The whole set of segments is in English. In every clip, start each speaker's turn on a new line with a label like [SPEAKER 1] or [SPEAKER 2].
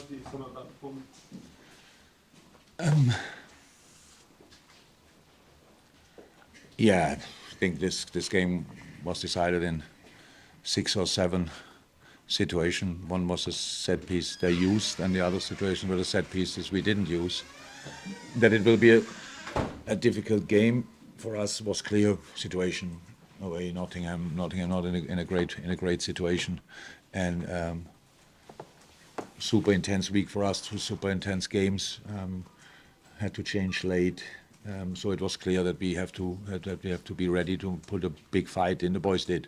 [SPEAKER 1] do you sum up that performance?
[SPEAKER 2] Yeah, I think this game was decided in 6 or 7 situations. One was a set piece they used, and the other situation were the set pieces we didn't use. That it will be a difficult game for us was clear. Situation away Nottingham not in a great situation, and super intense week for us. 2 super intense games. Had to change late. So it was clear that we have to be ready to put a big fight in. The boys did,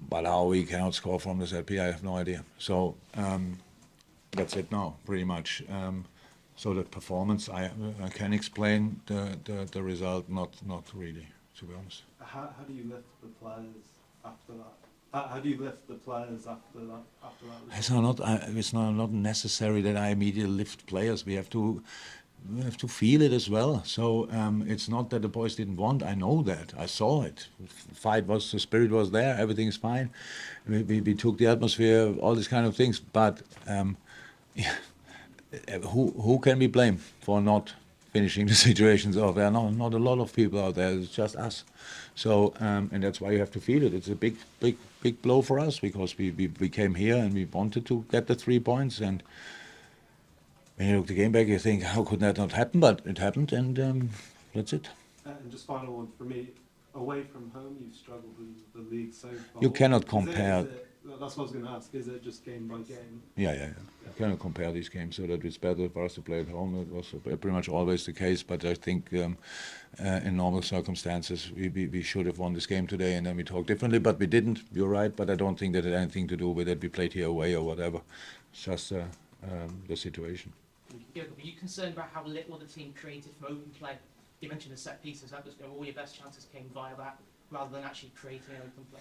[SPEAKER 2] but how we cannot score from the set piece, I have no idea. So that's it now, pretty much. So the performance, I can explain the result, not really, to be honest.
[SPEAKER 1] How do you lift the players after that? How do you lift the players after that?
[SPEAKER 2] It's not necessary that I immediately lift players. We have to feel it as well. So it's not that the boys didn't want. I know that. I saw it. The spirit was there. Everything is fine. We took the atmosphere, all these kind of things. But who can we blame for not finishing the situations off? There are not a lot of people out there. It's just us. So and that's why you have to feel it. It's a big blow for us because we came here and we wanted to get the 3 points. And when you look the game back, you think, how could that not happen? But it happened, and that's it.
[SPEAKER 1] And just final one for me. Away from home, you've struggled with the league so far.
[SPEAKER 2] You cannot compare.
[SPEAKER 1] That's what I was going to ask. Is it just game by game?
[SPEAKER 2] Yeah. You cannot compare these games. So that it's better for us to play at home. It was pretty much always the case. But I think in normal circumstances, we should have won this game today, and then we talk differently. But we didn't. You're right. But I don't think that had anything to do with it. We played here away or whatever. It's just the situation.
[SPEAKER 3] Jürgen, were you concerned about how little the team created from open play? You mentioned the set pieces. That was all your best chances came via that, rather than actually creating an open play.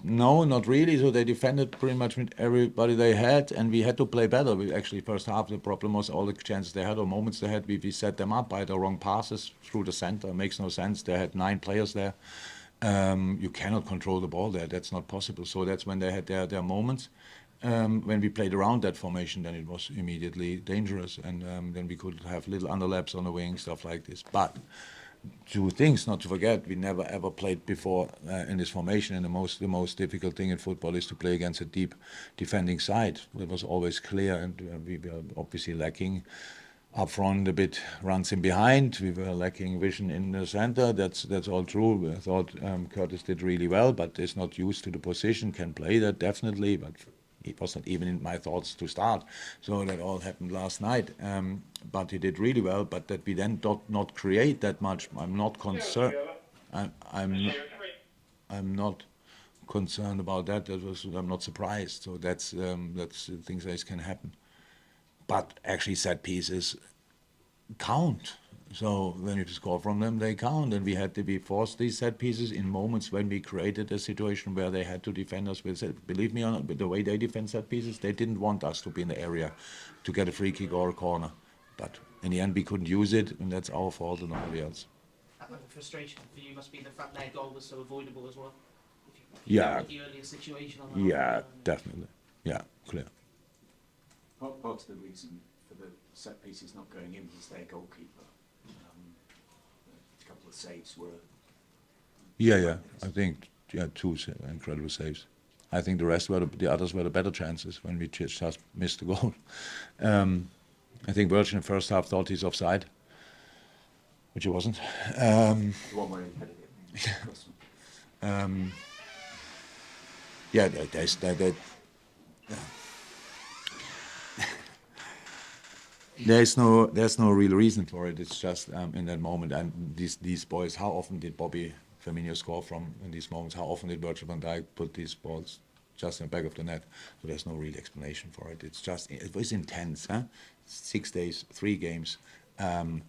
[SPEAKER 2] No, not really. So they defended pretty much with everybody they had, and we had to play better. We actually first half the problem was all the chances they had or moments they had. We set them up by the wrong passes through the center. It makes no sense. They had 9 players there. You cannot control the ball there. That's not possible. So that's when they had their moments. When we played around that formation, then it was immediately dangerous, and then we could have little underlaps on the wing, stuff like this. But 2 things not to forget: we never ever played before in this formation, and the most difficult thing in football is to play against a deep defending side. It was always clear, and we were obviously lacking up front, a bit runs in behind. We were lacking vision in the center. That's all true. I thought Curtis did really well, but is not used to the position. Can play that definitely, but it was not even in my thoughts to start. So that all happened last night. But he did really well. But that we then not create that much, I'm not concerned. I'm not concerned about that. I'm not surprised. So that's things that can happen. But actually, set pieces count. So when you score from them, they count, and we forced these set pieces in moments when we created a situation where they had to defend us with it. Believe me or not, the way they defend set pieces, they didn't want us to be in the area to get a free kick or a corner. But in the end, we couldn't use it, and that's our fault and nobody else.
[SPEAKER 3] The frustration for you must be the fact their goal was so avoidable as well.
[SPEAKER 2] Yeah.
[SPEAKER 3] The earlier situation on that.
[SPEAKER 2] Yeah, definitely. Yeah, clear.
[SPEAKER 4] Part of the reason for the set pieces not going in was their goalkeeper. A couple of saves were.
[SPEAKER 2] Yeah. I think 2 incredible saves. I think the others were the better chances when we just missed the goal. I think Virgin in the first half thought he's offside, which he wasn't.
[SPEAKER 4] The one where he headed it.
[SPEAKER 2] Yeah, there's no real reason for it. It's just in that moment. And these boys, how often did Bobby Firmino score from in these moments? How often did Virgil van Dijk put these balls just in the back of the net? So there's no real explanation for it. It was intense, huh? 6 days, 3 games, and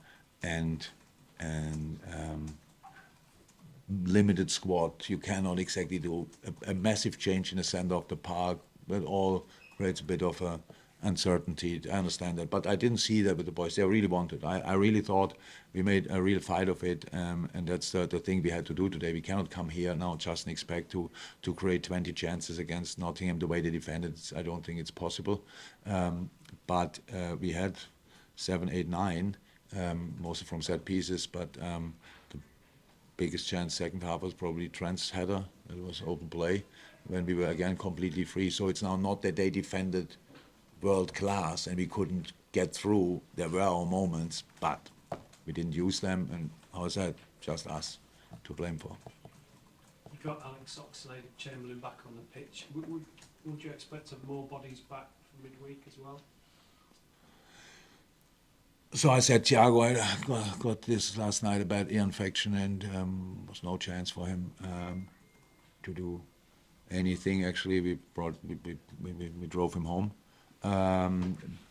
[SPEAKER 2] limited squad. You cannot exactly do a massive change in the center of the park. That all creates a bit of a uncertainty. I understand that, but I didn't see that with the boys. They really wanted. I really thought we made a real fight of it, and that's the thing we had to do today. We cannot come here now just and expect to create 20 chances against Nottingham the way they defended. I don't think it's possible. But we had 7, 8, 9, mostly from set pieces. But the biggest chance second half was probably Trent's header. It was open play when we were again completely free. So it's now not that they defended world class and we couldn't get through. There were our moments, but we didn't use them, and how is that? Just us to blame for.
[SPEAKER 5] You've got Alex Oxlade-Chamberlain back on the pitch. Would you expect some more bodies back for midweek as well?
[SPEAKER 2] So I said, Thiago, I got this last night, a bad ear infection, and was no chance for him to do anything. Actually, we drove him home.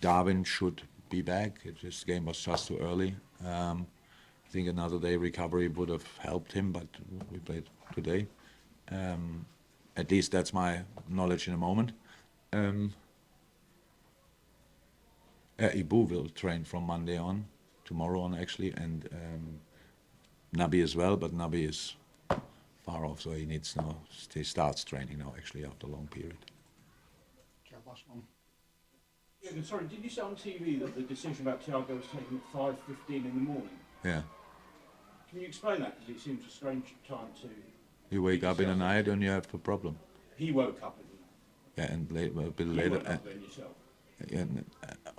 [SPEAKER 2] Darwin should be back. This game was just too early. I think another day recovery would have helped him, but we played today. At least that's my knowledge in the moment. Ibu will train from Monday on, tomorrow on actually, and Naby as well, but Naby is far off, so he starts training now actually after a long period.
[SPEAKER 4] Yeah, sorry, did you say on TV that the decision about Thiago was taken at 5:15 in the morning?
[SPEAKER 2] Yeah.
[SPEAKER 4] Can you explain that? Because it seems a strange time to...
[SPEAKER 2] You wake up in the night and you have a problem.
[SPEAKER 4] He woke up in the
[SPEAKER 2] Yeah, and a bit
[SPEAKER 4] night.
[SPEAKER 2] later.
[SPEAKER 4] You woke up then yourself.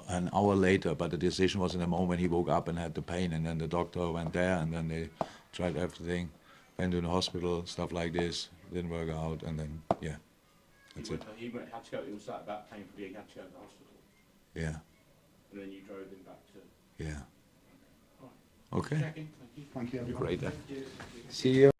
[SPEAKER 2] An hour later, but the decision was in the moment when he woke up and had the pain, and then the doctor went there, and then they tried everything, went to the hospital, stuff like this, didn't work out, and then, yeah, that's it.
[SPEAKER 4] He had to go, it was that about painfully, he had to go to the hospital.
[SPEAKER 2] Yeah,
[SPEAKER 4] And then you drove him back to...
[SPEAKER 2] yeah.
[SPEAKER 4] Right.
[SPEAKER 2] Okay.
[SPEAKER 4] Checking, thank you.
[SPEAKER 2] You're great.
[SPEAKER 6] See you.